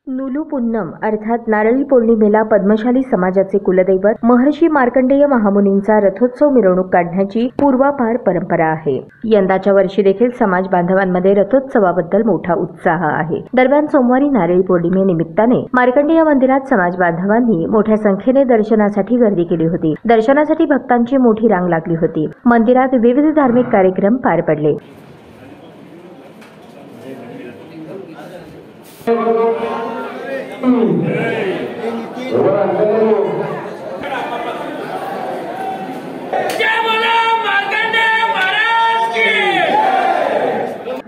नुलू पुन्नम अर्थात नारळी पौर्णिमेला पद्मशाली समाजाचे कुलदैवत महर्षी मार्कंडेय महामुनींचा रथोत्सव मिरवणूक काढण्याची पूर्वापार परंपरा आहे। यंदाच्या वर्षी देखील समाज बांधवांमध्ये रथोत्सवाबद्दल मोठा उत्साह आहे। दरम्यान सोमवारी नारळी पौर्णिमेनिमित्ताने मार्कंडेय मंदिरात समाज बांधवांनी मोठ्या संख्येने दर्शनासाठी गर्दी केली होती। दर्शनासाठी भक्तांची मोठी रांग लागली होती। मंदिरात विविध धार्मिक कार्यक्रम पार पडले।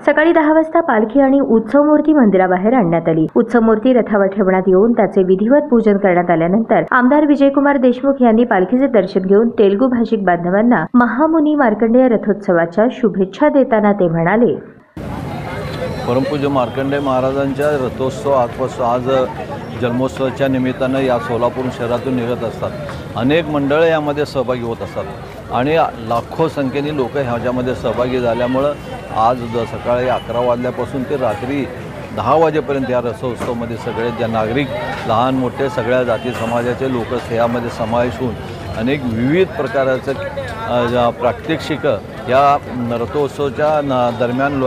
सकाळी 10 वाजता पालखी आणि उत्सव मूर्ती मंदिराबाहेर आणण्यात आली। उत्सव मूर्ती रथावर ठेवण्यात येऊन त्याचे विधिवत पूजन करण्यात आल्यानंतर आमदार विजयकुमार देशमुख यांनी पालखीचे दर्शन घेऊन तेलुगू भाषिक बांधवांना महामुनी मार्कंडेय रथोत्सवाच्या शुभेच्छा देताना ते म्हणाले, परमपूज्य मार्कंडेय महाराजांच्या रथोत्सव आज जन्मोत्सवाच्या निमित्तानं या सोलापूर शहरातून निघत असतात। अनेक मंडळे यामध्ये सहभागी होत असतात आणि लाखो संख्येने लोक ह्याच्यामध्ये सहभागी झाल्यामुळं आज सकाळी 11 वाजल्यापासून ते रात्री 10 वाजेपर्यंत या रथोत्सवामध्ये सगळे जे नागरिक लहान मोठे सगळ्या जाती समाजाचे लोक यामध्ये समावेश होऊन अनेक विविध प्रकारचं प्रात्यक्षिकं या रथोत्सवाच्या दरम्यान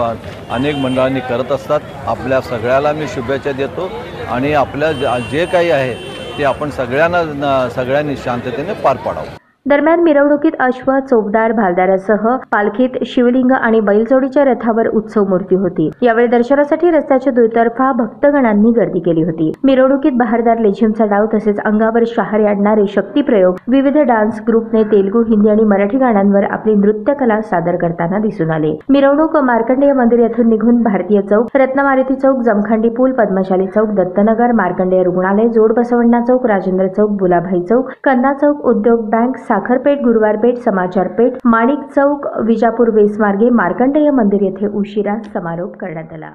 अनेक मंडळांनी करत असतात। आपल्या सगळ्याला मी शुभेच्छा देतो आणि आपल्या जे काही आहे ते आपण सगळ्यांनी शांततेने पार पाडावं। दरम्यान मिरवणुकीत अश्व, चोपदार, भालदारासह पालखीत शिवलिंग आणि बैलजोडीच्या रथावर उत्सव मूर्ती होती। यावेळी दर्शनासाठी रस्त्याच्या दुतर्फा भक्तगणांनी गर्दी केली होती। मिरवणुकीत बहारदार लेझिमचा डाव तसेच अंगावर शहारे आणणारे शक्तीप्रयोग, विविध डान्स ग्रुपने तेलुगू, हिंदी आणि मराठी गाण्यांवर आपली नृत्यकला सादर करताना दिसून आले। मिरवणूक मार्कंडेय मंदिर येथून निघून भारतीय चौक, रत्नमारुती चौक, जमखंडी पूल, पद्मशाली चौक, दत्तनगर, मार्कंडेय रुग्णालय, जोड बसवण्णा चौक, राजेंद्र चौक, बुलाभाई चौक, कन्ना चौक, उद्योग बँक, साखरपेठ, गुरुवारपेठ, समाचारपेठ, माणिक चौक, विजापूर वेस मार्गे मार्कंडेय मंदिर येथे उशिरा समारोप करण्यात आला।